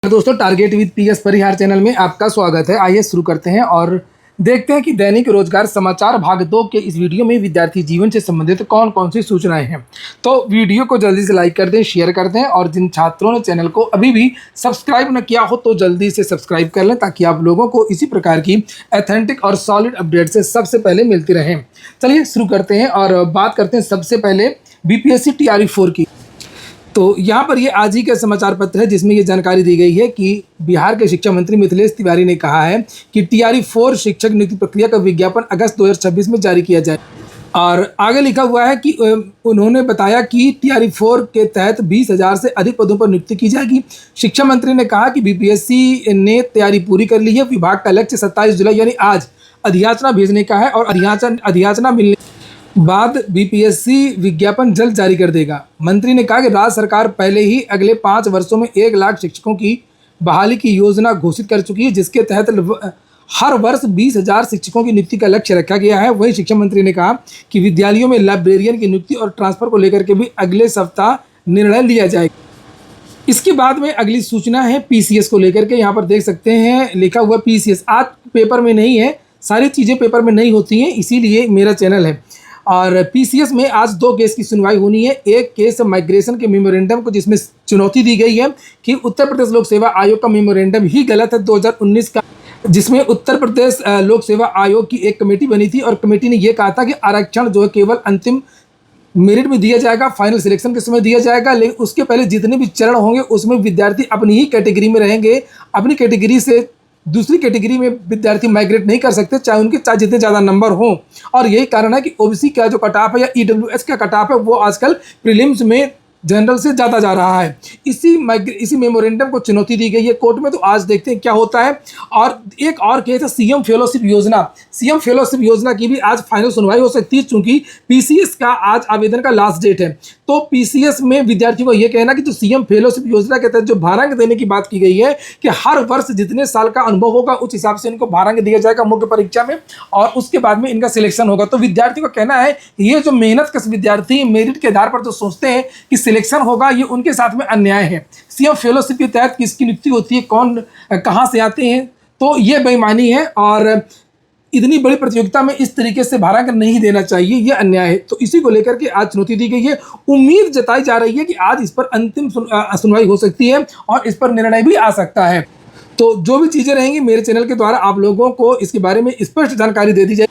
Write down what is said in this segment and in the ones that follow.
दोस्तों, target with PS Parihar channel में आपका स्वागत है। आइए शुरू करते हैं और देखते हैं कि दैनिक रोजगार समाचार भाग 2 के इस वीडियो में विद्यार्थी जीवन से संबंधित कौन कौन सी सूचनाएं हैं। तो वीडियो को जल्दी से लाइक कर दें, शेयर कर दें और जिन छात्रों ने चैनल को अभी भी सब्सक्राइब न किया हो तो जल्दी से सब्सक्राइब कर लें ताकि आप लोगों को इसी प्रकार की ऑथेंटिक और सॉलिड अपडेट से सबसे पहले मिलती रहें। चलिए शुरू करते हैं और बात करते हैं सबसे पहले बीपीएससी टीआरई 4 की। तो यहाँ पर ये आज ही का समाचार पत्र है जिसमें ये जानकारी दी गई है कि बिहार के शिक्षा मंत्री मिथिलेश तिवारी ने कहा है कि टीआरई 4 शिक्षक नियुक्ति प्रक्रिया का विज्ञापन अगस्त 2026 में जारी किया जाए। और आगे लिखा हुआ है कि उन्होंने बताया कि टीआरई 4 के तहत 20,000 से अधिक पदों पर नियुक्ति की जाएगी। शिक्षा मंत्री ने कहा कि बीपीएससी ने तैयारी पूरी कर ली है। विभाग का लक्ष्य 27 जुलाई यानी आज अधियाचना भेजने का है और अधियाचना मिलने बाद बीपीएससी विज्ञापन जल्द जारी कर देगा। मंत्री ने कहा कि राज्य सरकार पहले ही अगले 5 वर्षों में 1 लाख शिक्षकों की बहाली की योजना घोषित कर चुकी है, जिसके तहत हर वर्ष 20,000 शिक्षकों की नियुक्ति का लक्ष्य रखा गया है। वहीं शिक्षा मंत्री ने कहा कि विद्यालयों में लाइब्रेरियन की नियुक्ति और ट्रांसफर को लेकर के भी अगले सप्ताह निर्णय लिया जाएगा। इसके बाद में अगली सूचना है पीसीएस को लेकर के। यहाँ पर देख सकते हैं लिखा हुआ पीसीएस आज पेपर में नहीं है, सारी चीज़ें पेपर में नहीं होती हैं, इसीलिए मेरा चैनल है। और पीसीएस में आज 2 केस की सुनवाई होनी है। एक केस माइग्रेशन के मेमोरेंडम को जिसमें चुनौती दी गई है कि उत्तर प्रदेश लोक सेवा आयोग का मेमोरेंडम ही गलत है 2019 का, जिसमें उत्तर प्रदेश लोक सेवा आयोग की एक कमेटी बनी थी और कमेटी ने यह कहा था कि आरक्षण जो है केवल अंतिम मेरिट में दिया जाएगा, फाइनल सिलेक्शन के समय दिया जाएगा, लेकिन उसके पहले जितने भी चरण होंगे उसमें विद्यार्थी अपनी ही कैटेगरी में रहेंगे। अपनी कैटेगरी से दूसरी कैटेगरी में विद्यार्थी माइग्रेट नहीं कर सकते, चाहे जितने ज़्यादा नंबर हों। और यही कारण है कि ओबीसी का जो कट ऑफ है या ईडब्ल्यूएस का कट ऑफ है वो आजकल प्रीलिम्स में जनरल से ज़्यादा जा रहा है। इसी मेमोरेंडम को चुनौती दी गई है कोर्ट में। तो आज देखते हैं क्या होता है। और एक और केस है सीएम फेलोशिप योजना। सीएम फेलोशिप योजना की भी आज फाइनल सुनवाई हो सकती है, चूंकि पीसीएस का आज आवेदन का लास्ट डेट है। तो पीसीएस में विद्यार्थियों को यह कहना कि जो सीएम फेलोशिप योजना के तहत जो भारांक देने की बात की गई है कि हर वर्ष जितने साल का अनुभव होगा उस हिसाब से इनको भारांक दिया जाएगा मुख्य परीक्षा में और उसके बाद में इनका सिलेक्शन होगा। तो विद्यार्थियों का कहना है कि ये जो मेहनत कश विद्यार्थी मेरिट के आधार पर जो सोचते हैं कि सिलेक्शन होगा, ये उनके साथ में अन्याय है। सीएम फेलोशिप के तहत किसकी नियुक्ति होती है, कौन कहाँ से आते हैं, तो ये बेईमानी है और इतनी बड़ी प्रतियोगिता में इस तरीके से भारांक नहीं देना चाहिए, ये अन्याय है। तो इसी को लेकर के आज चुनौती दी गई है। उम्मीद जताई जा रही है कि आज इस पर अंतिम सुनवाई हो सकती है और इस पर निर्णय भी आ सकता है। तो जो भी चीज़ें रहेंगी मेरे चैनल के द्वारा आप लोगों को इसके बारे में स्पष्ट जानकारी दे दी जाए।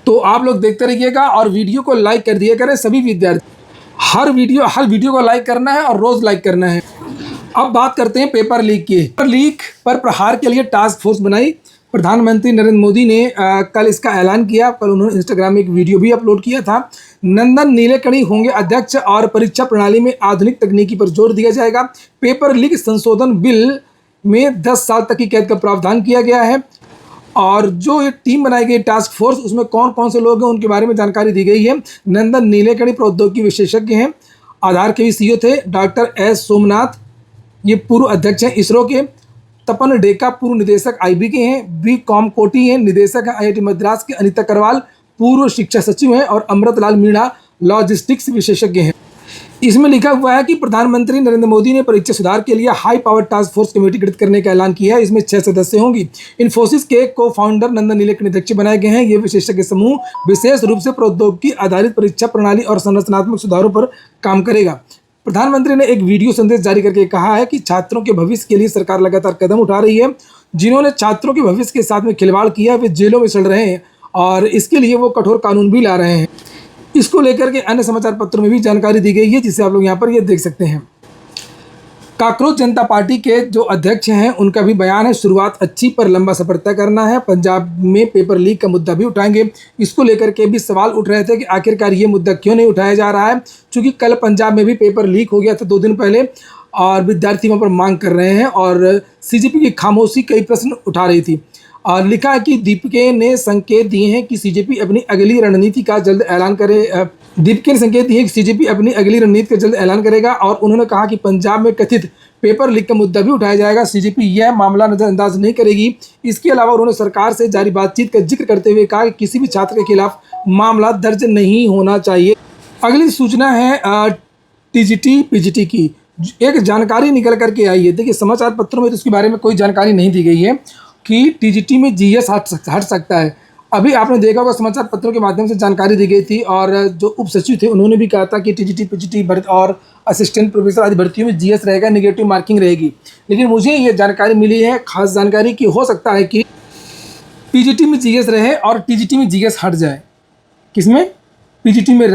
तो आप लोग देखते रहिएगा और वीडियो को लाइक कर दिया करें सभी विद्यार्थी। हर वीडियो को लाइक करना है और रोज़ लाइक करना है। अब बात करते हैं पेपर लीक की। पेपर लीक पर प्रहार के लिए टास्क फोर्स बनाई। प्रधानमंत्री नरेंद्र मोदी ने कल इसका ऐलान किया। कल उन्होंने इंस्टाग्राम में एक वीडियो भी अपलोड किया था। नंदन नीलेकणी होंगे अध्यक्ष और परीक्षा प्रणाली में आधुनिक तकनीकी पर जोर दिया जाएगा। पेपर लीक संशोधन बिल में 10 साल तक की कैद का प्रावधान किया गया है। और जो ये टीम बनाई गई टास्क फोर्स, उसमें कौन कौन से लोग हैं उनके बारे में जानकारी दी गई है। नंदन नीलेकणी प्रौद्योगिकी विशेषज्ञ हैं, आधार के भी सीईओ थे। डॉक्टर एस सोमनाथ ये पूर्व अध्यक्ष हैं इसरो के। तपन डेका पूर्व निदेशक आईबी के हैं। बी कॉम कोटी हैं, निदेशक हैं आईआईटी मद्रास के। अनीता करवाल पूर्व शिक्षा सचिव हैं और अमृतलाल मीणा लॉजिस्टिक्स विशेषज्ञ हैं। इसमें लिखा हुआ है कि प्रधानमंत्री नरेंद्र मोदी ने परीक्षा सुधार के लिए high power task force committee गठित करने का ऐलान किया है। इसमें 6 सदस्य होंगी। इन्फोसिस के को फाउंडर नंदन नीलेकणी अध्यक्ष बनाए गए हैं। ये विशेषज्ञ समूह विशेष रूप से प्रौद्योगिकी आधारित परीक्षा प्रणाली और संरचनात्मक सुधारों पर काम करेगा। प्रधानमंत्री ने एक वीडियो संदेश जारी करके कहा है कि छात्रों के भविष्य के लिए सरकार लगातार कदम उठा रही है। जिन्होंने छात्रों के भविष्य के साथ में खिलवाड़ किया वे जेलों में चल रहे हैं और इसके लिए वो कठोर कानून भी ला रहे हैं। इसको लेकर के अन्य समाचार पत्रों में भी जानकारी दी गई है, जिसे आप लोग यहाँ पर ये देख सकते हैं। काकरोच जनता पार्टी के जो अध्यक्ष हैं उनका भी बयान है, शुरुआत अच्छी पर लंबा सफर तय करना है। पंजाब में पेपर लीक का मुद्दा भी उठाएंगे। इसको लेकर के भी सवाल उठ रहे थे कि आखिरकार ये मुद्दा क्यों नहीं उठाया जा रहा है, क्योंकि कल पंजाब में भी पेपर लीक हो गया था 2 दिन पहले और विद्यार्थी वहाँ पर मांग कर रहे हैं और सीजेपी की खामोशी कई प्रश्न उठा रही थी। और लिखा है कि दीपिके ने संकेत दिए हैं कि सीजेपी अपनी अगली रणनीति का जल्द ऐलान करे। दीपिके ने संकेत दिए कि सीजेपी अपनी अगली रणनीति का जल्द ऐलान करेगा और उन्होंने कहा कि पंजाब में कथित पेपर लीक का मुद्दा भी उठाया जाएगा। सीजेपी यह मामला नजरअंदाज नहीं करेगी। इसके अलावा उन्होंने सरकार से जारी बातचीत का जिक्र करते हुए कहा कि किसी भी छात्र के खिलाफ मामला दर्ज नहीं होना चाहिए। अगली सूचना है टीजीटी पीजीटी की। एक जानकारी निकल करके आई है। देखिए समाचार पत्रों में तो इसके बारे में कोई जानकारी नहीं दी गई है कि टीजीटी में जीएस हट सकता है। अभी आपने देखा होगा समाचार पत्रों के माध्यम से जानकारी दी गई थी, और जो उप सचिव थे उन्होंने भी कहा था कि टीजीटी पीजीटी भर्ती और असिस्टेंट प्रोफेसर आदि भर्तियों में जीएस रहेगा, नेगेटिव मार्किंग रहेगी। लेकिन मुझे ये जानकारी मिली है, खास जानकारी, कि हो सकता है कि पीजीटी में जीएस रहे और टीजीटी में जीएस हट जाए। किसमें? पीजीटी में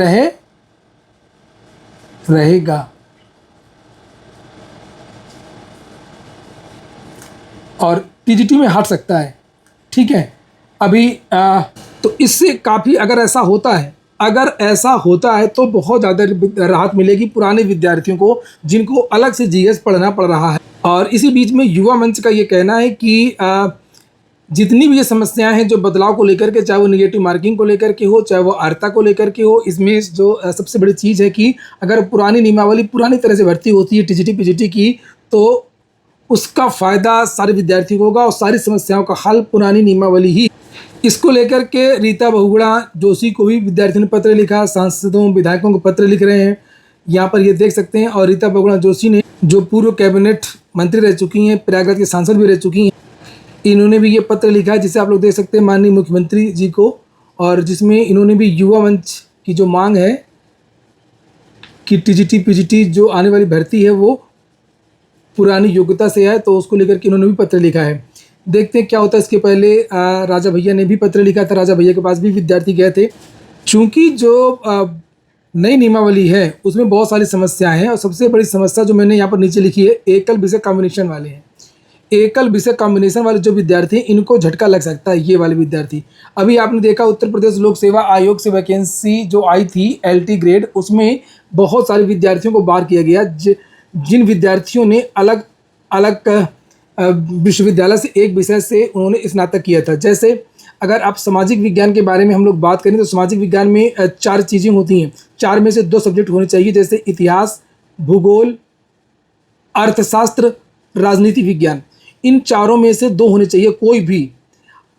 रहेगा और टीजीटी में हट सकता है। ठीक है। अभी तो इससे काफ़ी, अगर ऐसा होता है तो बहुत ज़्यादा राहत मिलेगी पुराने विद्यार्थियों को, जिनको अलग से जीएस पढ़ना पड़ रहा है। और इसी बीच में युवा मंच का ये कहना है कि जितनी भी ये समस्याएं हैं जो बदलाव को लेकर के, चाहे वो निगेटिव मार्किंग को लेकर के हो, चाहे वो अर्हता को लेकर के हो, इसमें जो सबसे बड़ी चीज़ है कि अगर पुरानी नियमावली पुरानी तरह से भर्ती होती है टीजीटी पीजीटी की, तो उसका फ़ायदा सारे विद्यार्थियों को होगा और सारी समस्याओं का हल पुरानी नियमावली ही। इसको लेकर के रीता बहुगुणा जोशी को भी विद्यार्थियों ने पत्र लिखा, सांसदों विधायकों को पत्र लिख रहे हैं, यहाँ पर ये देख सकते हैं। और रीता बहुगुणा जोशी ने, जो पूर्व कैबिनेट मंत्री रह चुकी हैं, प्रयागराज के सांसद भी रह चुकी हैं, इन्होंने भी ये पत्र लिखा है, जिसे आप लोग देख सकते हैं माननीय मुख्यमंत्री जी को, और जिसमें इन्होंने भी युवा मंच की जो मांग है कि टीजीटी पीजीटी जो आने वाली भर्ती है वो पुरानी योग्यता से है, तो उसको लेकर के इन्होंने भी पत्र लिखा है। देखते हैं क्या होता है। इसके पहले राजा भैया ने भी पत्र लिखा था, राजा भैया के पास भी विद्यार्थी गए थे। चूँकि जो नई नियमावली है उसमें बहुत सारी समस्याएं हैं, और सबसे बड़ी समस्या जो मैंने यहाँ पर नीचे लिखी है, एकल विषय कॉम्बिनेशन वाले हैं। एकल विषय कॉम्बिनेशन वाले जो विद्यार्थी हैं, इनको झटका लग सकता है, ये वाले विद्यार्थी। अभी आपने देखा उत्तर प्रदेश लोक सेवा आयोग से वैकेंसी जो आई थी एलटी ग्रेड, उसमें बहुत सारे विद्यार्थियों को बाहर किया गया, जिन विद्यार्थियों ने अलग अलग विश्वविद्यालय से एक विषय से उन्होंने स्नातक किया था। जैसे अगर आप सामाजिक विज्ञान के बारे में हम लोग बात करें तो सामाजिक विज्ञान में 4 चीज़ें होती हैं, 4 में से 2 सब्जेक्ट होने चाहिए, जैसे इतिहास, भूगोल, अर्थशास्त्र, राजनीति विज्ञान। इन चारों में से 2 होने चाहिए कोई भी।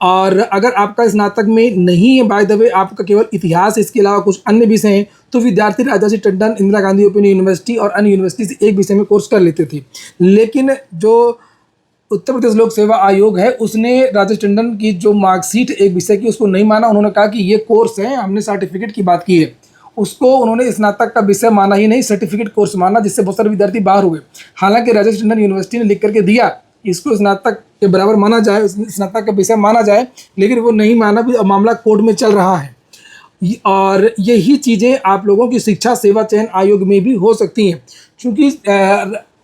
और अगर आपका स्नातक में नहीं है, बाय द वे आपका केवल इतिहास, इसके अलावा कुछ अन्य विषय हैं, तो विद्यार्थी राजाजी टंडन, इंदिरा गांधी ओपन यूनिवर्सिटी और अन्य यूनिवर्सिटी से एक विषय में कोर्स कर लेते थे। लेकिन जो उत्तर प्रदेश लोक सेवा आयोग है, उसने राजेश टंडन की जो मार्कशीट एक विषय की, उसको नहीं माना। उन्होंने कहा कि ये कोर्स है, हमने सर्टिफिकेट की बात की है, उसको उन्होंने स्नातक का विषय माना ही नहीं, सर्टिफिकेट कोर्स माना, जिससे बहुत सारे विद्यार्थी बाहर हो गए। हालांकि राजेश टंडन यूनिवर्सिटी ने लिख करके दिया इसको स्नातक के बराबर माना जाए, स्नातक का विषय माना जाए, लेकिन वो नहीं माना भी, मामला कोर्ट में चल रहा है। और यही चीज़ें आप लोगों की शिक्षा सेवा चयन आयोग में भी हो सकती हैं, क्योंकि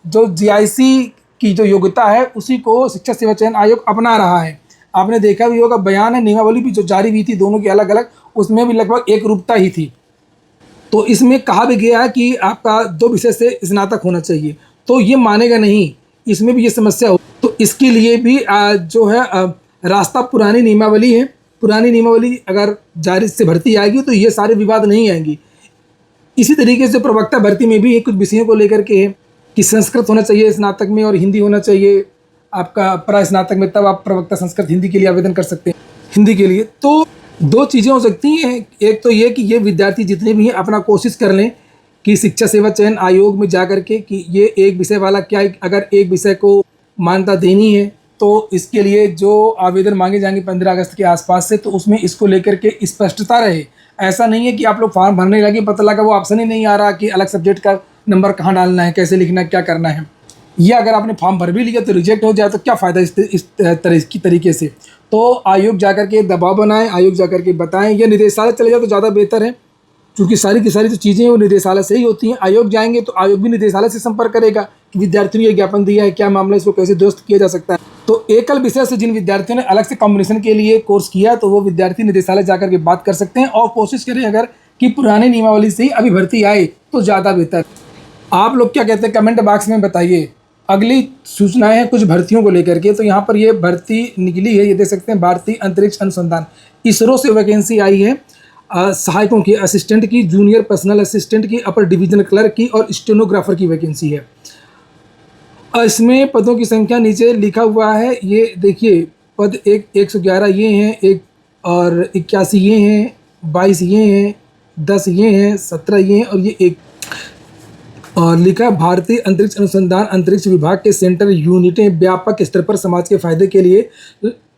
जो जीआईसी की जो योग्यता है उसी को शिक्षा सेवा चयन आयोग अपना रहा है। आपने देखा भी होगा, बयान है नियमावली भी जो जारी हुई थी दोनों की अलग अलग, उसमें भी लगभग एक रूपता ही थी। तो इसमें कहा भी गया है कि आपका 2 विषय से स्नातक होना चाहिए, तो ये मानेगा नहीं, इसमें भी ये समस्या हो। तो इसके लिए भी जो है रास्ता पुरानी नियमावली है। पुरानी नियमावली अगर जारी से भर्ती आएगी तो ये सारे विवाद नहीं आएंगी। इसी तरीके से प्रवक्ता भर्ती में भी कुछ विषयों को लेकर के है कि संस्कृत होना चाहिए स्नातक में और हिंदी होना चाहिए आपका स्नातक में, तब आप प्रवक्ता संस्कृत हिंदी के लिए आवेदन कर सकते हैं, हिंदी के लिए। तो 2 चीज़ें हो सकती हैं, एक तो ये कि ये विद्यार्थी जितने भी हैं अपना कोशिश कर लें कि शिक्षा सेवा चयन आयोग में जा कर के कि ये एक विषय वाला क्या, अगर एक विषय को मान्यता देनी है तो इसके लिए जो आवेदन मांगे जाएंगे 15 अगस्त के आसपास से, तो उसमें इसको लेकर के स्पष्टता रहे। ऐसा नहीं है कि आप लोग फॉर्म भरने लगे, पता लगा वो ऑप्शन ही नहीं आ रहा कि अलग सब्जेक्ट का नंबर कहाँ डालना है, कैसे लिखना है, क्या करना है। या अगर आपने फॉर्म भर भी लिया तो रिजेक्ट हो जाए तो क्या फ़ायदा इस तरीके से। तो आयोग जाकर के दबाव बनाएं, आयोग जाकर के बताएं, या निदेशालय चले जाए तो ज़्यादा बेहतर है, क्योंकि सारी की सारी जो चीज़ें वो निदेशालय से ही होती हैं। आयोग जाएंगे तो आयोग भी निदेशालय से संपर्क करेगा कि विद्यार्थियों ने ये ज्ञापन दिया है, क्या मामला, इसको कैसे दुरुस्त किया जा सकता है। तो एकल विषय से जिन विद्यार्थियों ने अलग से कॉम्बिनेशन के लिए कोर्स किया, तो वो विद्यार्थी निदेशालय जाकर के बात कर सकते हैं और कोशिश करें अगर कि पुरानी नियमावली से ही अभी भर्ती आए तो ज़्यादा बेहतर। आप लोग क्या कहते हैं कमेंट बॉक्स में बताइए। अगली सूचनाएं हैं कुछ भर्तियों को लेकर के, तो यहाँ पर ये भर्ती निकली है, ये देख सकते हैं, भारतीय अंतरिक्ष अनुसंधान इसरो से वैकेंसी आई है सहायकों की, असिस्टेंट की, जूनियर पर्सनल असिस्टेंट की, अपर डिवीजन क्लर्क की और स्टेनोग्राफर की वैकेंसी है। इसमें पदों की संख्या नीचे लिखा हुआ है, ये देखिए पद 111 ये हैं, एक और 81 ये हैं, 22 ये हैं, 10 ये हैं, 17 ये हैं और ये एक। और लिखा भारतीय अंतरिक्ष अनुसंधान अंतरिक्ष विभाग के सेंटर यूनिटें व्यापक स्तर पर समाज के फायदे के लिए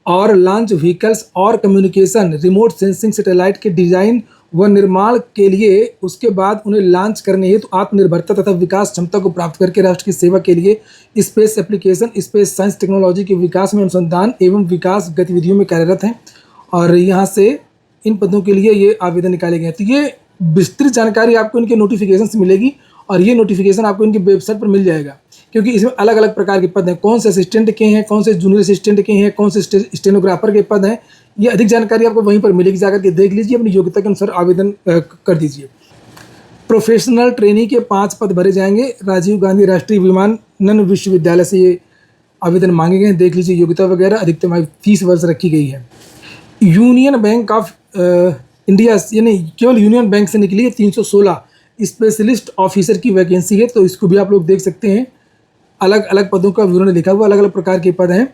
और लॉन्च व्हीकल्स और कम्युनिकेशन रिमोट सेंसिंग सैटेलाइट के डिजाइन व निर्माण के लिए उसके बाद उन्हें लॉन्च करने हेतु आत्मनिर्भरता तथा विकास क्षमता को प्राप्त करके राष्ट्र की सेवा के लिए space application space science technology के विकास में अनुसंधान एवं विकास गतिविधियों में कार्यरत हैं। और यहाँ से इन पदों के लिए ये आवेदन निकाले गए हैं। तो ये विस्तृत जानकारी आपको इनके नोटिफिकेशन से मिलेगी और ये नोटिफिकेशन आपको इनकी वेबसाइट पर मिल जाएगा, क्योंकि इसमें अलग अलग प्रकार के पद हैं। कौन से असिस्टेंट के हैं, कौन से जूनियर असिस्टेंट के हैं, कौन से स्टेनोग्राफर के पद हैं, ये अधिक जानकारी आपको वहीं पर मिलेगी। जाकर के देख लीजिए, अपनी योग्यता के अनुसार आवेदन कर दीजिए। प्रोफेशनल ट्रेनी के 5 पद भरे जाएंगे। राजीव गांधी राष्ट्रीय विमानन विश्वविद्यालय से ये आवेदन मांगे गए हैं। देख लीजिए योग्यता वगैरह। अधिकतम आयु 30 वर्ष रखी गई है। यूनियन बैंक ऑफ इंडिया यानी केवल यूनियन बैंक से निकली है 316 स्पेशलिस्ट ऑफिसर की वैकेंसी है, तो इसको भी आप लोग देख सकते हैं। अलग अलग पदों का विवरण लिखा हुआ, अलग अलग प्रकार के पद हैं।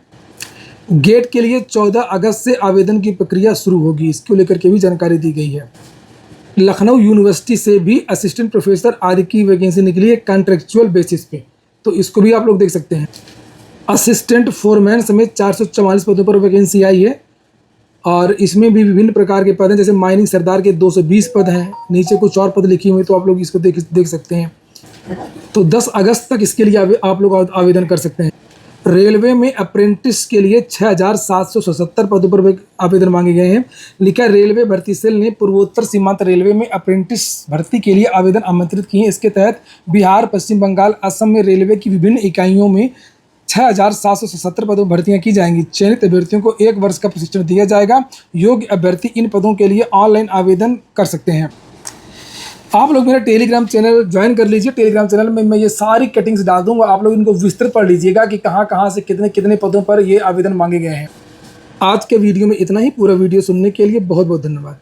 गेट के लिए 14 अगस्त से आवेदन की प्रक्रिया शुरू होगी, इसको लेकर के भी जानकारी दी गई है। लखनऊ यूनिवर्सिटी से भी असिस्टेंट प्रोफेसर आदि की वैकेंसी निकली है कॉन्ट्रेक्चुअल बेसिस पे, तो इसको भी आप लोग देख सकते हैं। असिस्टेंट फोरमैन समेत 444 पदों पर वैकेंसी आई है और इसमें भी विभिन्न प्रकार के पद हैं। जैसे माइनिंग सरदार के 220 पद हैं। नीचे कुछ और पद लिखे हुए, तो आप लोग इसको देख सकते हैं। तो 10 अगस्त तक इसके लिए आप लोग आवेदन कर सकते हैं। रेलवे में अप्रेंटिस के लिए 6777 पदों पर आवेदन मांगे गए हैं। लिखा रेलवे भर्ती सेल ने पूर्वोत्तर सीमांत रेलवे में अप्रेंटिस भर्ती के लिए आवेदन आमंत्रित किए हैं। इसके तहत बिहार, पश्चिम बंगाल, असम में रेलवे की विभिन्न इकाइयों में 6777 पदों पर भर्तियां की जाएंगी। चयनित अभ्यर्थियों को 1 वर्ष का प्रशिक्षण दिया जाएगा। योग्य अभ्यर्थी इन पदों के लिए ऑनलाइन आवेदन कर सकते हैं। आप लोग मेरा टेलीग्राम चैनल ज्वाइन कर लीजिए। टेलीग्राम चैनल में मैं ये सारी कटिंग्स डाल दूंगा, आप लोग इनको विस्तृत पढ़ लीजिएगा कि कहाँ कहाँ से कितने कितने पदों पर ये आवेदन मांगे गए हैं। आज के वीडियो में इतना ही। पूरा वीडियो सुनने के लिए बहुत बहुत धन्यवाद।